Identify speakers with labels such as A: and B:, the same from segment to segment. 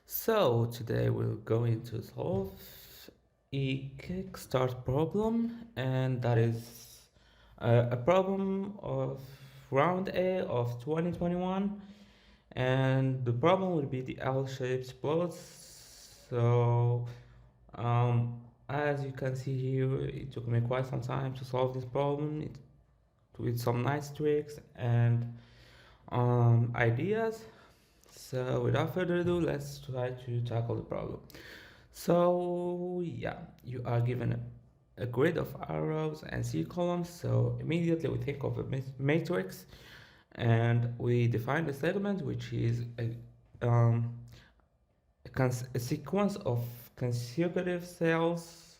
A: So today we're going to solve a Kickstart problem, and that is a problem of round A of 2021, and the problem will be the L-shaped plots. So as you can see here, it took me quite some time to solve this problem with some nice tricks and ideas. So without further ado, let's try to tackle the problem. So yeah, you are given a grid of arrows and C columns. So immediately we think of a matrix, and we define the segment, which is a sequence of consecutive cells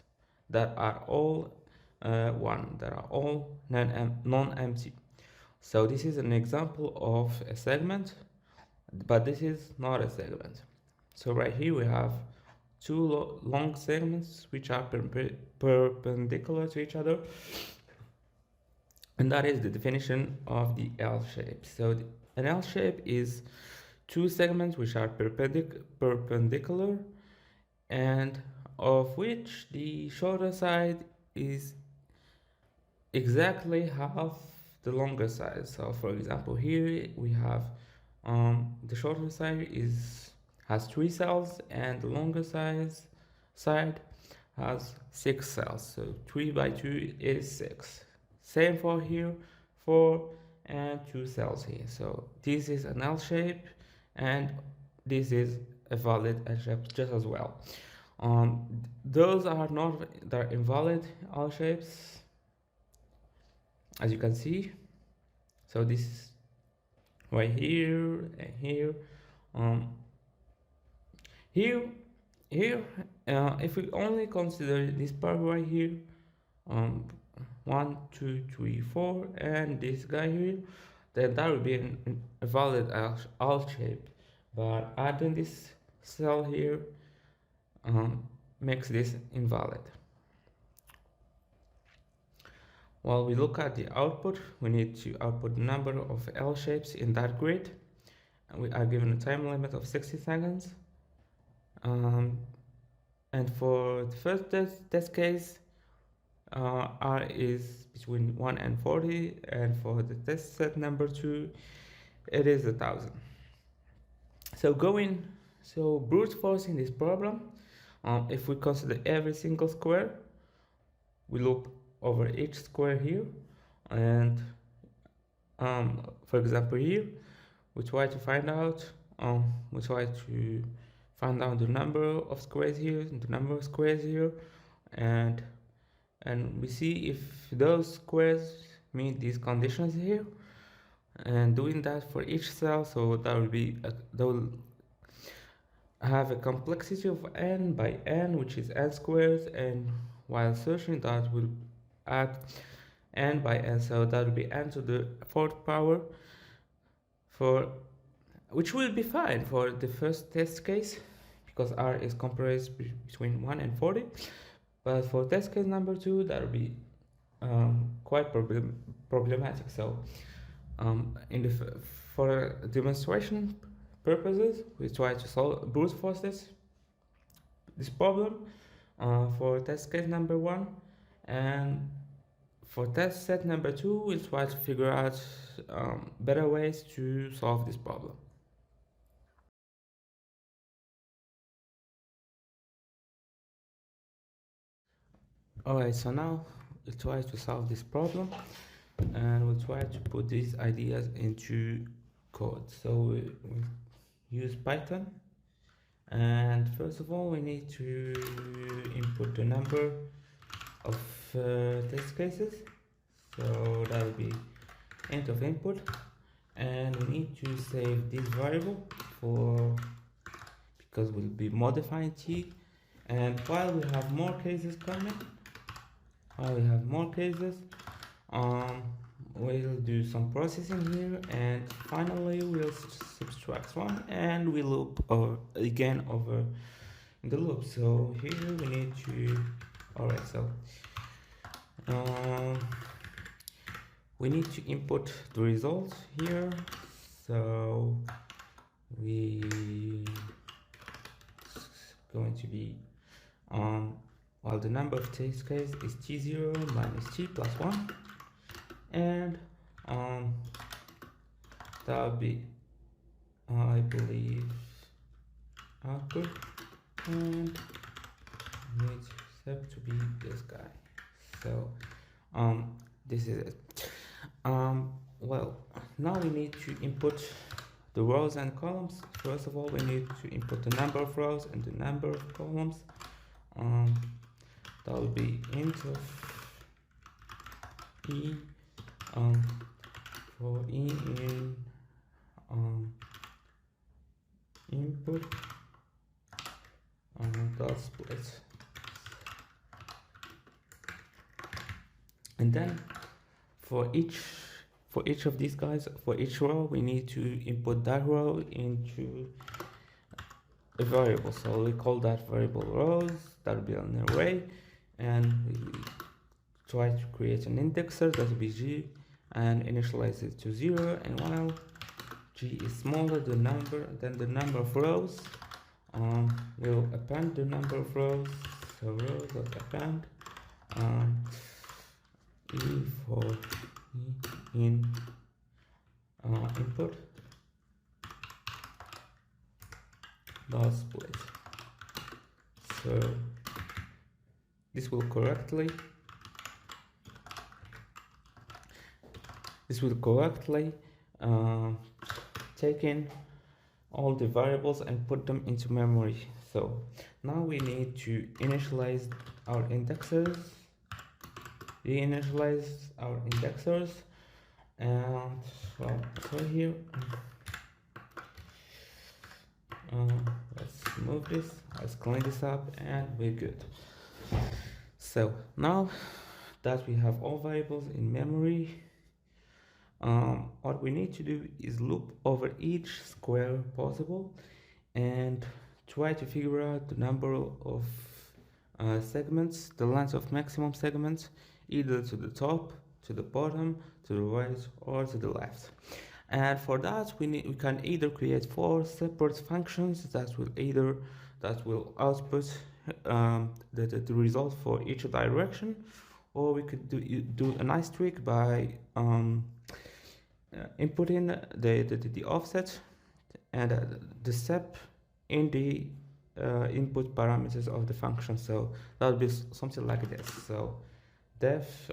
A: that are all that are all non-empty. So this is an example of a segment, but this is not a segment. So right here we have two long segments which are perpendicular to each other, and that is the definition of the L shape. So an L shape is two segments which are perpendicular, and of which the shorter side is exactly half the longer side. So for example, here we have the shorter side has 3 cells, and the longer side has 6 cells. So 3 by 2 is 6. Same for here, 4 and 2 cells here. So this is an L shape, and this is a valid L shape just as well. Those are not, they're invalid L shapes, as you can see. So this is right here and here. Here, here, if we only consider this part right here, um, 1, 2, 3, 4, and this guy here, then that would be a valid L shape. But adding this cell here makes this invalid. While we look at the output, we need to output the number of L shapes in that grid, and we are given a time limit of 60 seconds. And for the first test case, R is between 1 and 40, and for the test set number 2, it is 1000. So brute forcing this problem, if we consider every single square, we loop over each square here, and for example here, we try to find out the number of squares here, the number of squares here, and we see if those squares meet these conditions here, and doing that for each cell. So that will have a complexity of n by n, which is n squared, and while searching that will add n by n, so that will be n to the 4th power, which will be fine for the first test case because R is comprised between 1 and 40. But for test case number 2, that will be quite problematic. So for demonstration purposes, we try to brute force this problem for test case number 1, and for test set number 2, we'll try to figure out better ways to solve this problem. Alright, so now we'll try to solve this problem, and we'll try to put these ideas into code. So we use Python, and first of all we need to input the number of test cases. So that will be int of input, and we need to save this variable because we'll be modifying t. And while we have more cases coming, we'll do some processing here, and finally we'll subtract 1, and we loop again over the loop. So here we need to, alright, so we need to input the result here. So we going to be well, the number of test case is t0 minus t plus 1, and that would be, I believe, output, and need step to be this guy. So this is it. Well, now we need to input the rows and columns. First of all, we need to input the number of rows and the number of columns. That will be int of e for e in input dot split, and then for each of these guys, for each row, we need to input that row into a variable. So we call that variable rows. That will be an array, and we try to create an indexer that will be g and initialize it to 0, and while g is smaller than the number of rows, we'll append the number of rows. So rows dot append e for e in input dot split. So this will correctly take in all the variables and put them into memory. So now we need to initialize our indexers, reinitialize our indexers, and well, so here let's move this, let's clean this up, and we're good. So now that we have all variables in memory, what we need to do is loop over each square possible and try to figure out the number of segments, the length of maximum segments, either to the top, to the bottom, to the right, or to the left. And for that, we can either create 4 separate functions that will output the result for each direction, or we could do a nice trick by inputting the offset and the step in the input parameters of the function. So that would be something like this. So def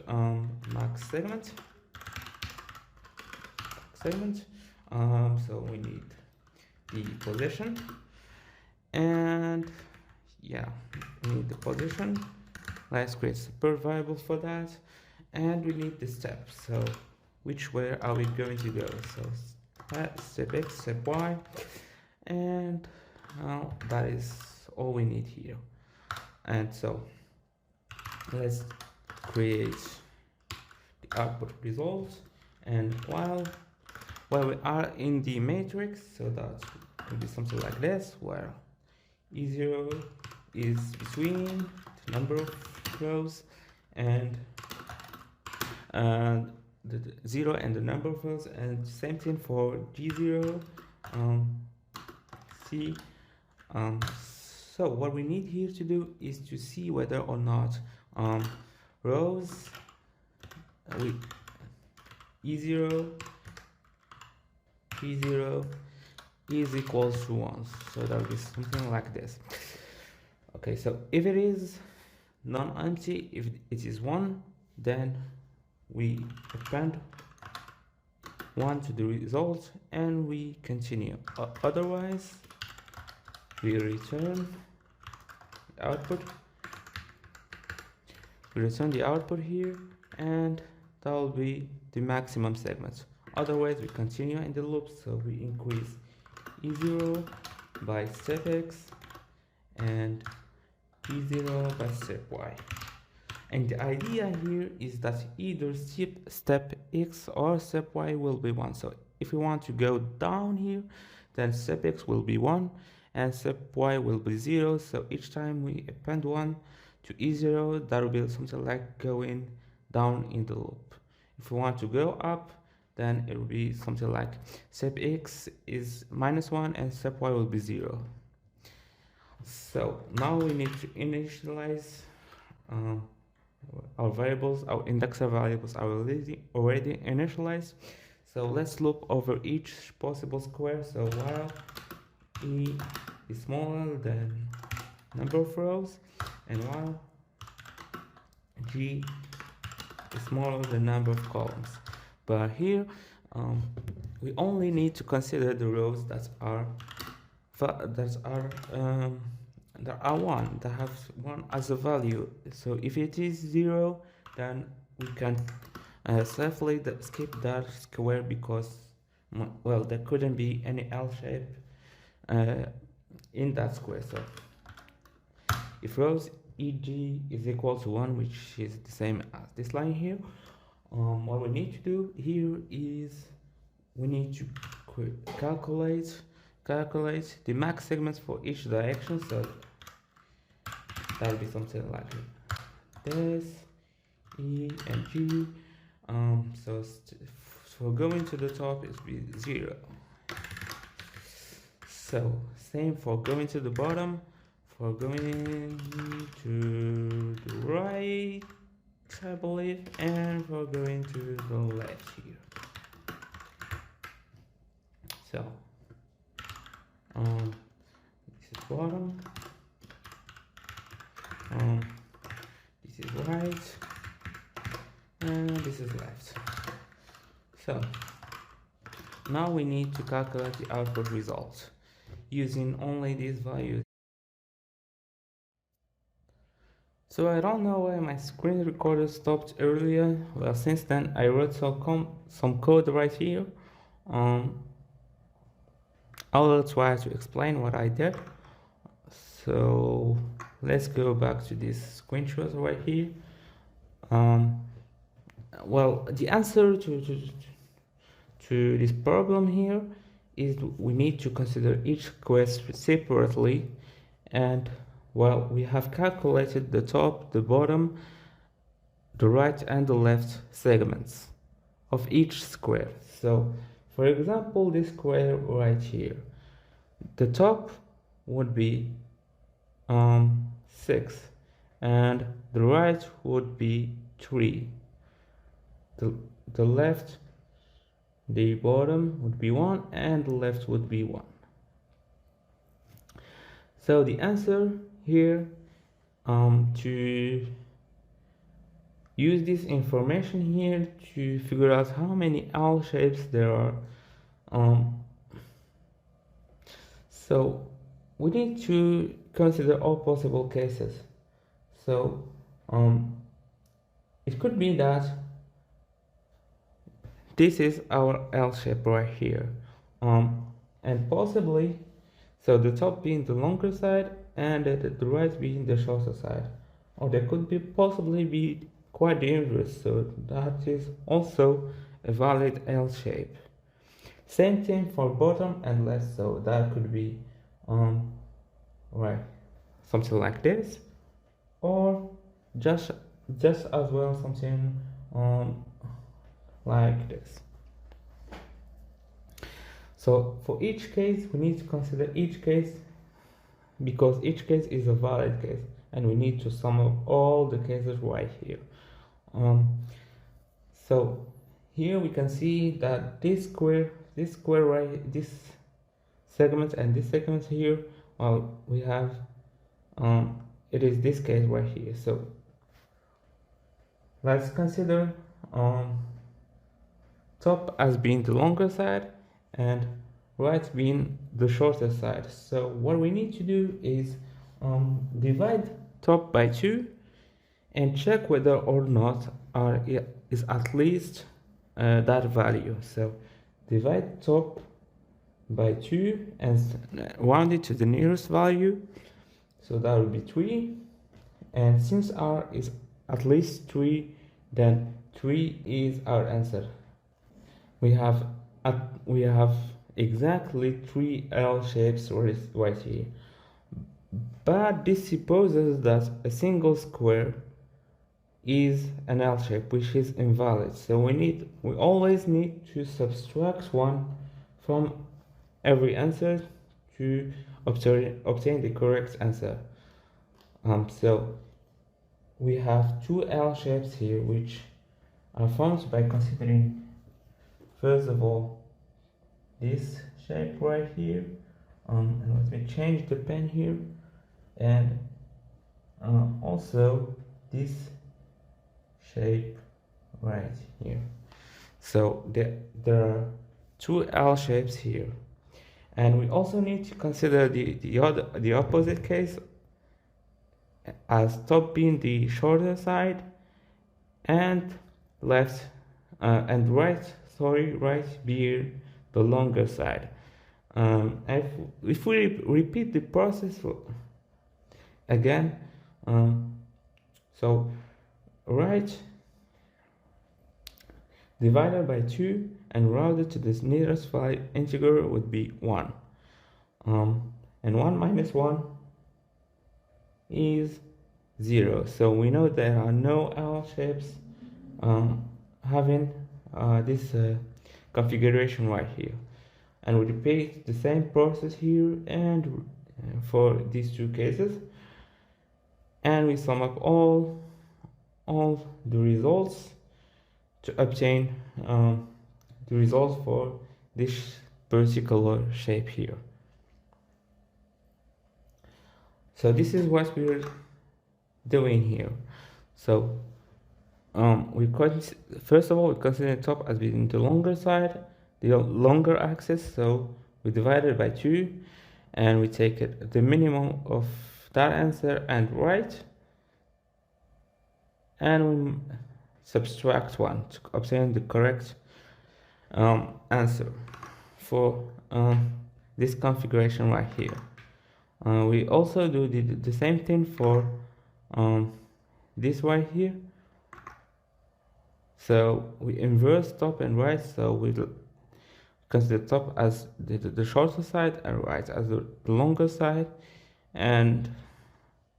A: max segment. So we need the position, and yeah, we need the position. Let's create a separate variable for that, and we need the step. So which way are we going to go? So step x, step y, and that is all we need here. And so let's create the output result, and while we are in the matrix, so that will be something like this, where E0 is between the number of rows and the 0 and the number of rows, and same thing for G0 C. So what we need here to do is to see whether or not rows with E0 P0 is equals to 1. So that will be something like this. Okay, so if it is non-empty, if it is 1, then we append 1 to the result and we continue. Otherwise, we return the output. We return the output here, and that will be the maximum segments. Otherwise, we continue in the loop, so we increase E0 by step X and E0 by step Y. And the idea here is that either step X or step Y will be 1. So if we want to go down here, then step X will be 1 and step Y will be 0. So each time we append 1 to E0, that will be something like going down in the loop. If we want to go up, then it will be something like step X is -1 and step Y will be 0. So now we need to initialize our variables. Our indexer variables are already initialized. So let's loop over each possible square. So while e is smaller than number of rows, and while g is smaller than number of columns. But here we only need to consider the rows that are one, that have one as a value. So if it is 0, then we can safely skip that square, because well, there couldn't be any L shape in that square. So if rows eg is equal to 1, which is the same as this line here, what we need to do here is we need to calculate the max segments for each direction. So that'll be something like this, E and G. So for going to the top, it's be 0. So same for going to the bottom, for going to the right, I believe, and for going to the left here. So this is bottom, this is right, and this is left. So now we need to calculate the output result using only these values. So I don't know why my screen recorder stopped earlier. Well, since then I wrote some code right here. I'll try to explain what I did. So let's go back to this screenshot right here. Well, the answer to this problem here is we need to consider each quest separately, and well, we have calculated the top, the bottom, the right and the left segments of each square. So for example, this square right here, the top would be 6 and the right would be 3. The left, the bottom would be 1 and the left would be 1. So the answer here, to use this information here to figure out how many L shapes there are, so we need to consider all possible cases. So it could be that this is our L shape right here, and possibly, so the top being the longer side and the right being the shorter side, or there could be possibly be quite the inverse, so that is also a valid L shape. Same thing for bottom and left, so that could be right, something like this, or just as well something like this. So for each case we need to consider each case, because each case is a valid case and we need to sum up all the cases right here. So here we can see that this square right, this segment and this segment here, well, we have it is this case right here. So let's consider top as being the longer side and right being the shorter side. So what we need to do is divide top by 2 and check whether or not r is at least that value. So divide top by 2 and round it to the nearest value, so that will be 3, and since r is at least 3, then 3 is our answer. We have exactly 3 L shapes right here, but this supposes that a single square is an L shape, which is invalid. So we always need to subtract 1 from every answer to obtain the correct answer. So we have two L shapes here, which are formed by considering, first of all, this shape right here. And let me change the pen here, and also this shape right here. So there are two L shapes here, and we also need to consider the opposite case, as top being the shorter side and left and right, sorry, right being the longer side. If we repeat the process again, so right divided by 2 and rounded to the nearest integer would be 1. And 1 minus 1 is 0. So we know there are no L shapes having this configuration right here. And we repeat the same process here and for these two cases. And we sum up all the results to obtain the results for this particular shape here. So this is what we're doing here. So first of all, we consider the top as being the longer side, the longer axis. So we divide it by 2 and we take it the minimum of that answer and right, and we subtract 1 to obtain the correct answer for this configuration right here. We also do the same thing for this right here. So we inverse top and right, so we consider top as the shorter side and right as the longer side, and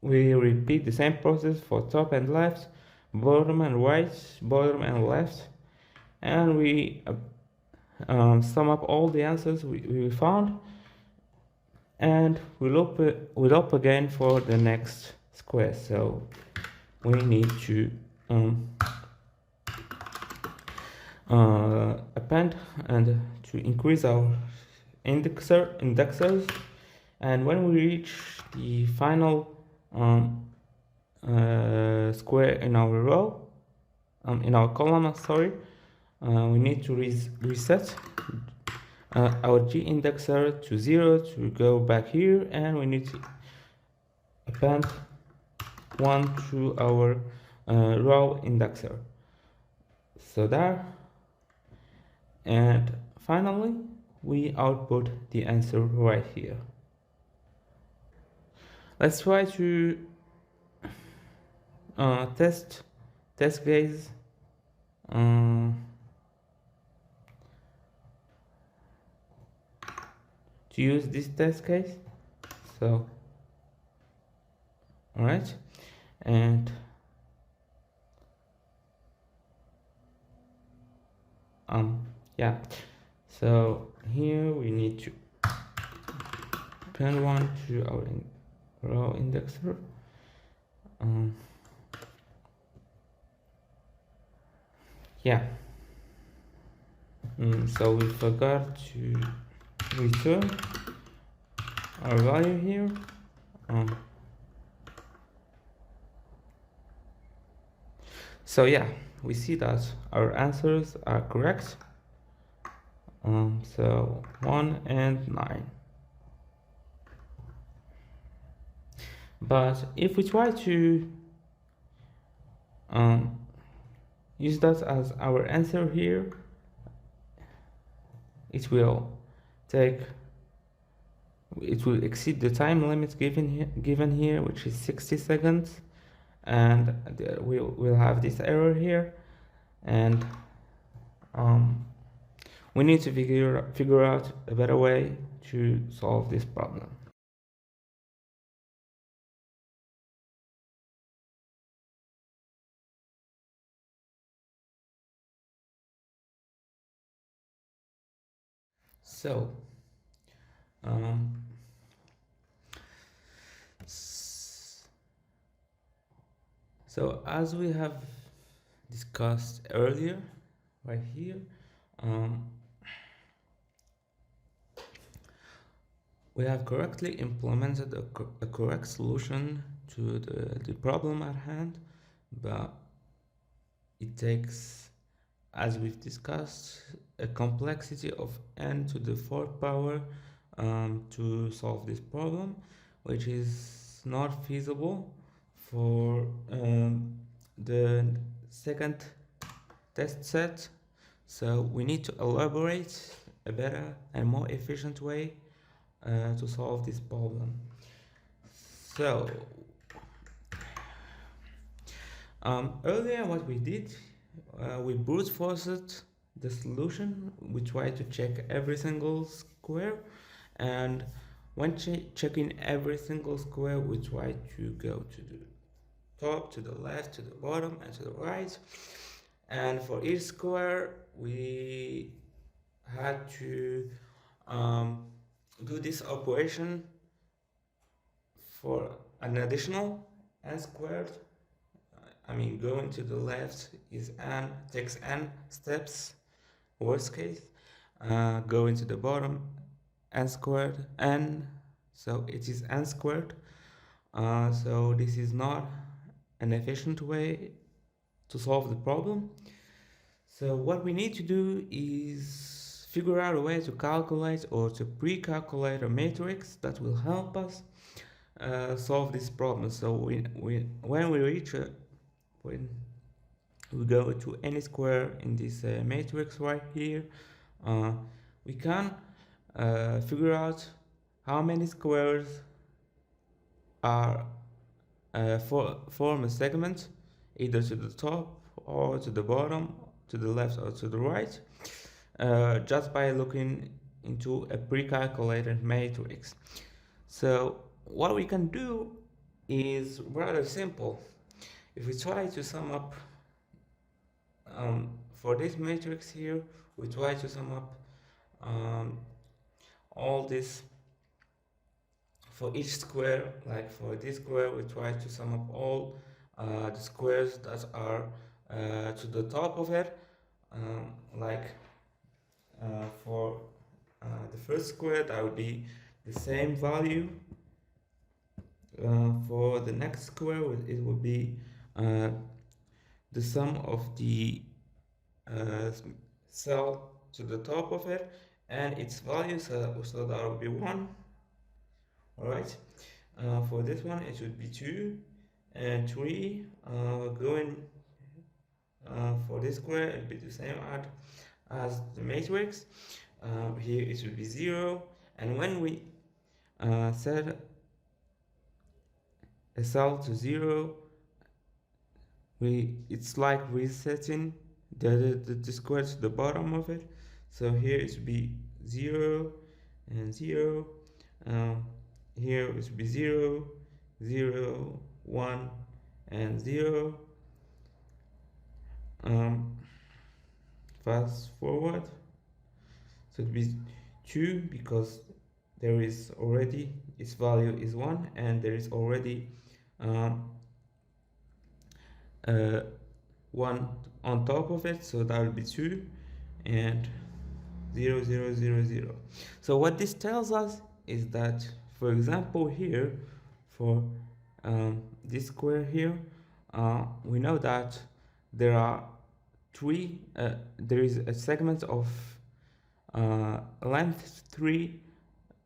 A: we repeat the same process for top and left, bottom and right, bottom and left, and we sum up all the answers we found, and we loop again for the next square. So we need to append and to increase our indexers, and when we reach the final square in our row, in our column, sorry, we need to reset our G indexer to 0 to go back here, and we need to append 1 to our row indexer. So there, and finally we output the answer right here. Let's try to test case to use this test case. So all right, and yeah, so here we need to append 1 to our row indexer. Yeah, so we forgot to return our value here. So yeah, we see that our answers are correct. So 1 and 9. But if we try to use that as our answer here, it will exceed the time limit given here, which is 60 seconds, and we'll have this error here, and we need to figure out a better way to solve this problem. So So as we have discussed earlier, right here, um, we have correctly implemented a correct solution to the problem at hand, but it takes, as we've discussed, a complexity of n to the fourth power to solve this problem, which is not feasible for the second test set. So we need to elaborate a better and more efficient way to solve this problem. So earlier what we did, we brute forced the solution. We tried to check every single square, and when checking every single square, we tried to go to the top, to the left, to the bottom, and to the right. And for each square, we had to do this operation for an additional n squared. I mean, going to the left is n, takes n steps, worst case. Going to the bottom, n squared, n, so it is n squared. So this is not an efficient way to solve the problem. So what we need to do is figure out a way to calculate or to pre-calculate a matrix that will help us solve this problem. So when we reach when we go to any square in this matrix right here, we can figure out how many squares are form a segment either to the top or to the bottom, to the left or to the right, just by looking into a pre-calculated matrix. So what we can do is rather simple. If we try to sum up for this matrix here, we try to sum up all this for each square. Like for this square, we try to sum up all the squares that are to the top of it. Like for the first square, that would be the same value. For the next square, it would be the sum of the cell to the top of it and its value, so that would be 1. Alright, for this one it should be 2 and 3. Going for this square, it will be the same as the matrix. Here it should be 0, and when we set a cell to 0, it's like resetting the square to the bottom of it. So here it should be 0 and 0. Here it should be 0, 0, 1, and 0. Fast forward, so it would be 2 because there is already, its value is 1, and there is already 1 on top of it, so that will be 2, and 0, 0, 0, 0. So what this tells us is that, for example, here for this square here, we know that there are there is a segment of length 3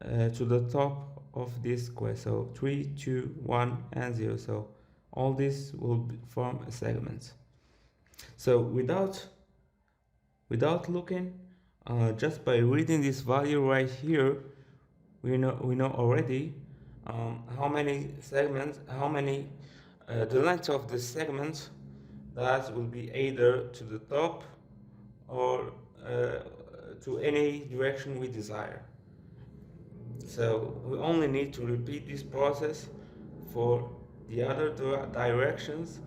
A: to the top of this square, so 3, 2, 1, and 0. So all this will form a segment. So without looking, just by reading this value right here, we know already how many segments, the length of the segment that will be either to the top or to any direction we desire. So we only need to repeat this process for the other directions.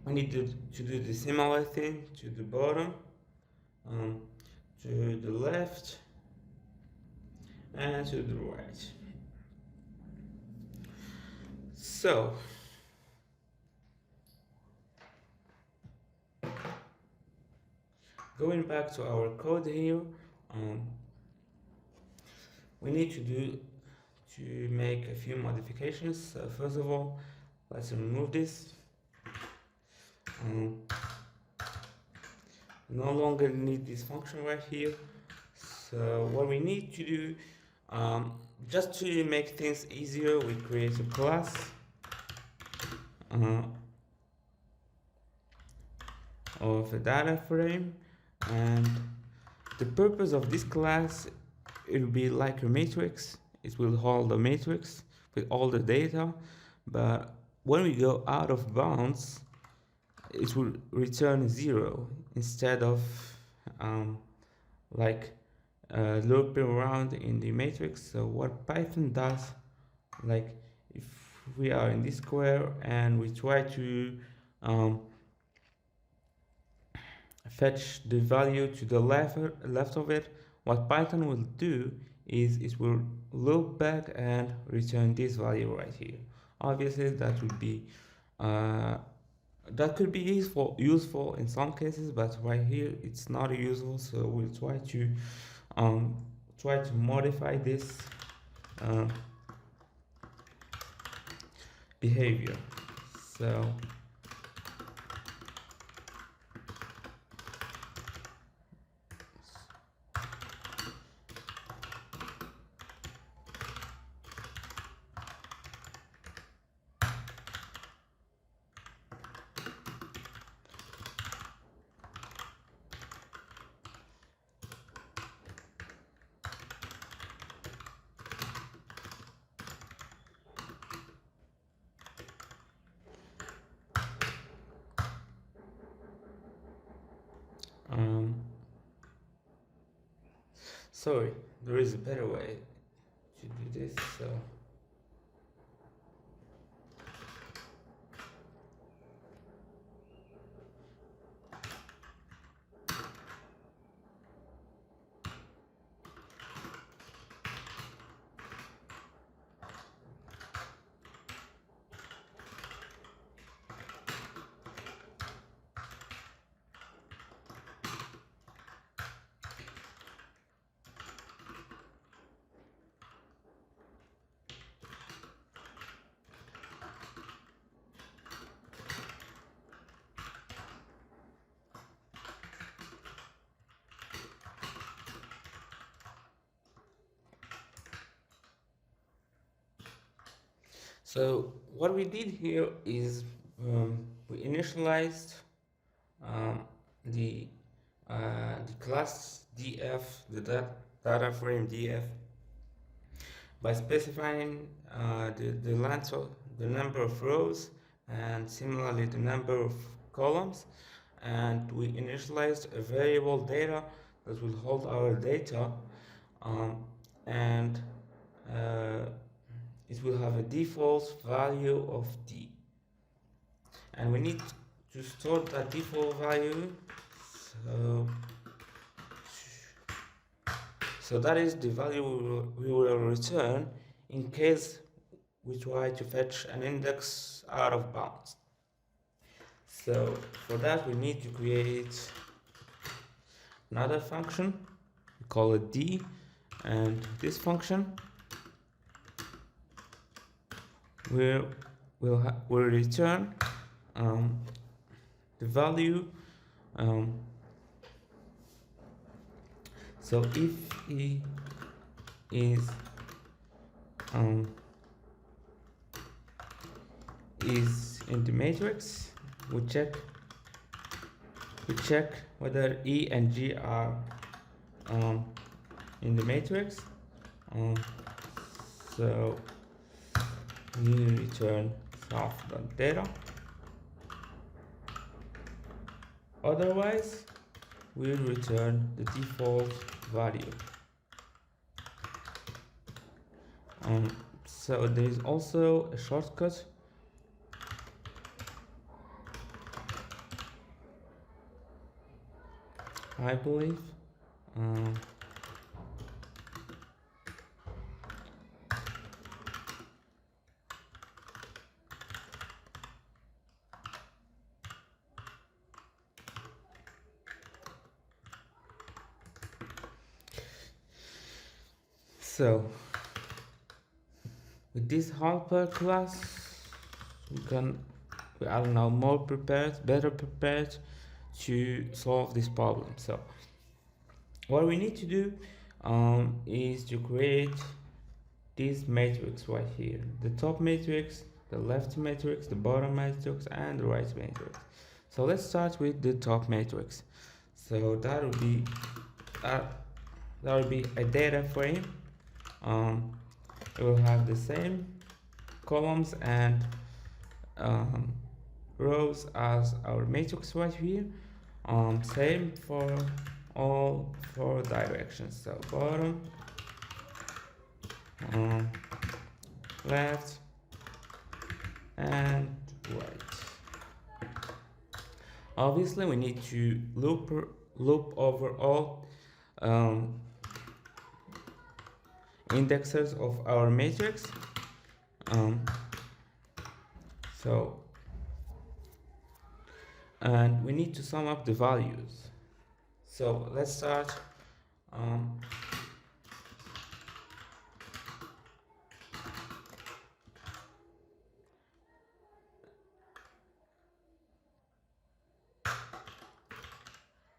A: We need to do the similar thing to the bottom, to the left, and to the right. So going back to our code here, um, we need to make a few modifications. First of all, let's remove this. Um, no longer need this function right here. So what we need to do, just to make things easier, we create a class uh, of a data frame, and the purpose of this class, it will be like a matrix. It will hold a matrix with all the data, but when we go out of bounds, it will return 0 instead of um, like looping around in the matrix. So what Python does, like if we are in this square and we try to um, fetch the value to the left of it, what Python will do is it will loop back and return this value right here. Obviously uh, that could be useful in some cases, but right here it's not useful. So we'll um, try to modify this uh, behavior. So um, sorry, there is a better way to do this. So So what we did here is we initialized um, the the class df, data frame df, by specifying the length of the number of rows and similarly the number of columns, and we initialized a variable data that will hold our data, um, and uh, it will have a default value of d, and we need to store that default value. So that is the value we will return in case we try to fetch an index out of bounds. So for that we need to create another function, we call it d, and this function will return the value. So if e is in the matrix, we check whether e and g are in the matrix. So we return self.data. Otherwise, we return the default value. So there is also a shortcut I believe. So with this helper class, we are now more prepared, better prepared to solve this problem. So what we need to do is to create this matrix right here: the top matrix, the left matrix, the bottom matrix, and the right matrix. So let's start with the top matrix. So that will be a data frame. It will have the same columns and rows as our matrix right here. Same for all four directions. So bottom, left, and right. Obviously, we need to loop over all indexes of our matrix. And we need to sum up the values. So let's start.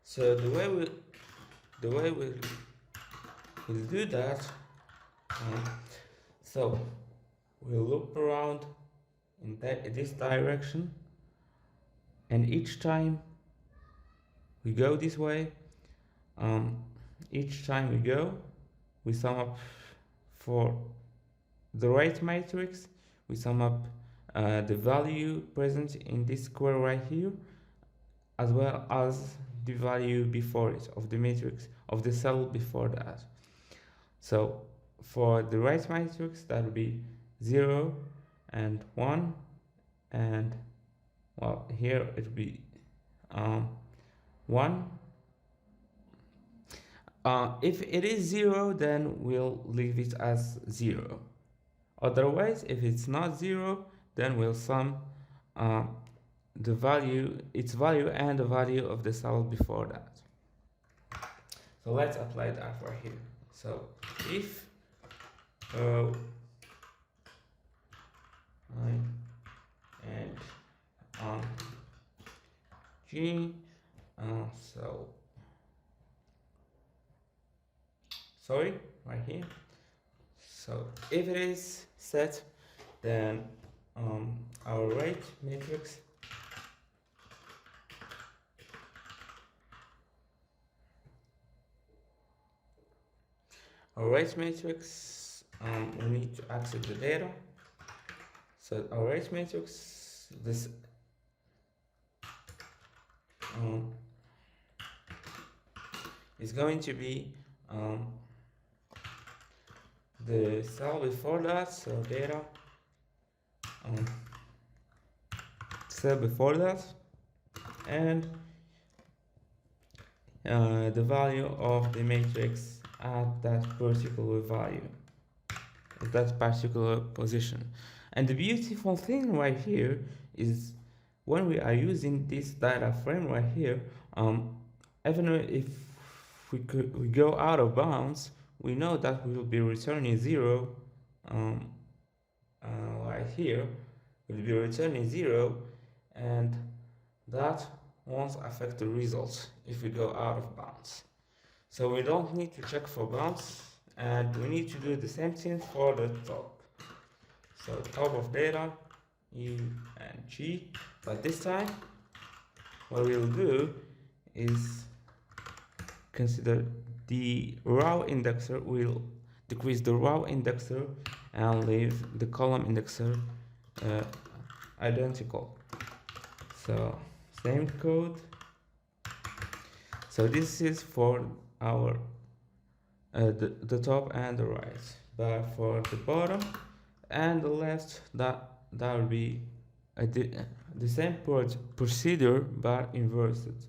A: So the way we'll do that. So we'll loop around in this direction, and each time we go this way, each time we go, we sum up for the right matrix, we sum up the value present in this square right here, as well as the value before it of the matrix of the cell before that. So for the right matrix, that will be 0 and 1, and well, here it will be 1. If it is 0, then we'll leave it as 0. Otherwise, if it's not 0, then we'll sum the value, its value, and the value of the cell before that. So let's apply that right here. So if and G, so sorry, right here. So if it is set, then our right matrix we need to access the data. So our right matrix, this is going to be the cell before that. So data cell before that, and the value of the matrix at that particular value, at that particular position. And the beautiful thing right here is when we are using this data frame right here, even if we go out of bounds, we know that we will be returning 0 right here. We'll be returning 0, and that won't affect the results if we go out of bounds. So we don't need to check for bounds, and we need to do the same thing for the top. So top of data, E and G, but this time what we'll do is consider the row indexer. We'll decrease the row indexer and leave the column indexer identical. So same code. So this is for our the top and the right, but for the bottom and the left, that will be the same procedure but inverted.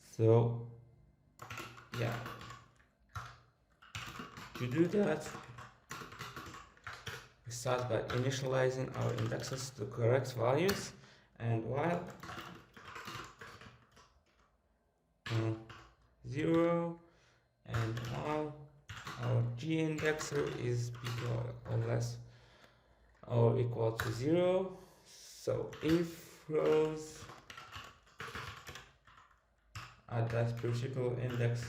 A: So yeah, to do that, we start by initializing our indexes to correct values, and while 0 and while our G indexer is bigger or less or equal to 0. So if rows at that particular index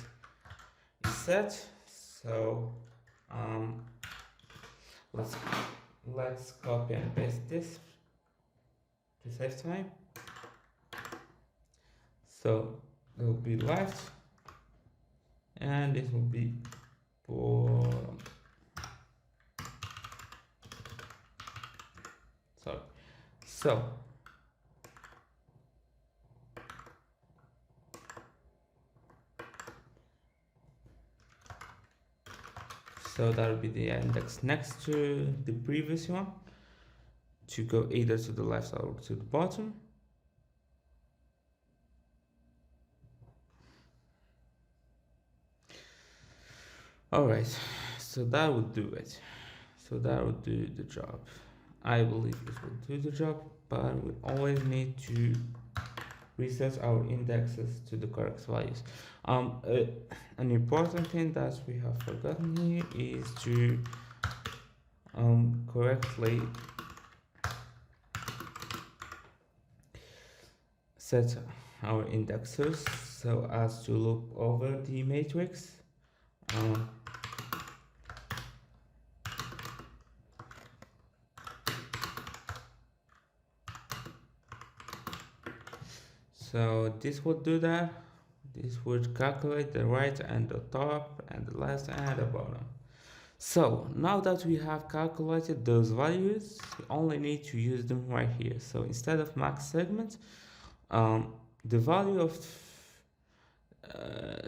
A: is set, so um, let's copy and paste this to save time. So it will be left, and it will be bottom. Sorry. So that will be the index next to the previous one, to go either to the left or to the bottom. Alright, so that would do it. So that would do the job. I believe it will do the job, but we always need to reset our indexes to the correct values. An important thing that we have forgotten here is to correctly set our indexers so as to loop over the matrix. So this would do that. This would calculate the right and the top and the left and the bottom. So now that we have calculated those values, we only need to use them right here. So instead of max segments, the value of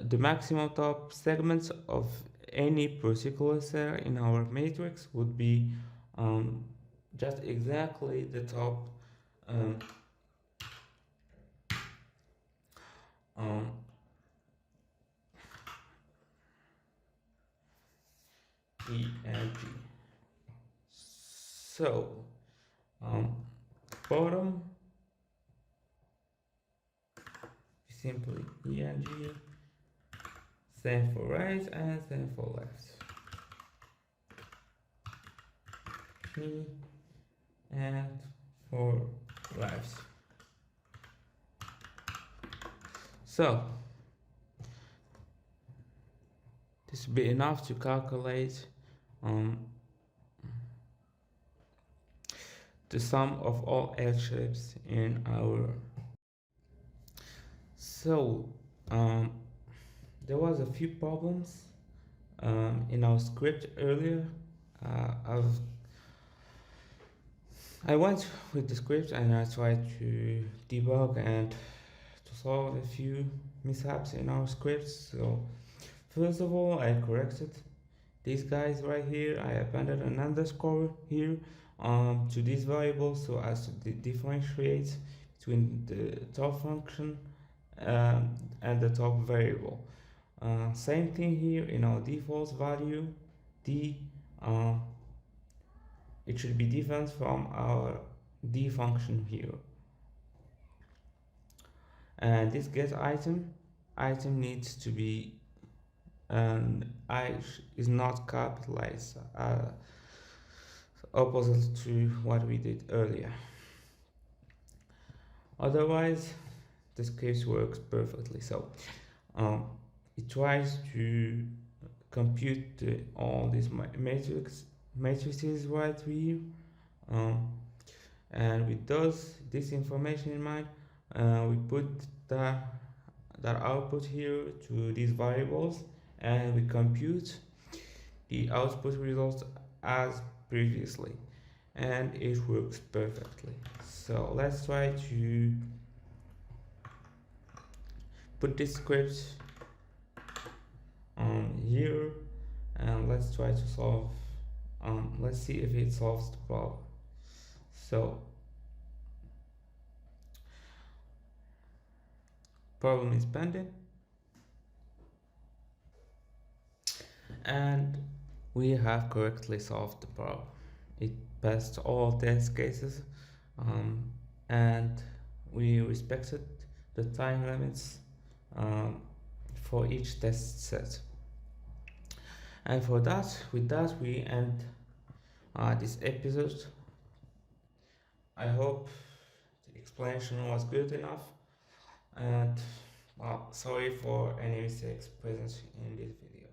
A: the maximum top segments of any particular cell in our matrix would be just exactly the top E and G. So bottom simply E and G, same for right and same for left. P and for left. So this will be enough to calculate the sum of all L shapes in our. So there was a few problems in our script earlier. I went with the script and I tried to debug and to solve a few mishaps in our script. So first of all, I corrected these guys right here. I appended an underscore here to this variable so as to differentiate between the top function and the top variable. Same thing here in our default value, d. It should be different from our d function here. And this get item needs to be I is not capitalized, opposite to what we did earlier. Otherwise the script works perfectly. So it tries to compute all these matrices right here, and with this information in mind, we put that output here to these variables, and we compute the output results as previously, and it works perfectly. So let's try to put this script here, and let's try to solve. Let's see if it solves the problem. So problem is pending, and we have correctly solved the problem. It passed all test cases, and we respected the time limits for each test set. And for that, with that, we end this episode. I hope the explanation was good enough, and sorry for any mistakes present in this video.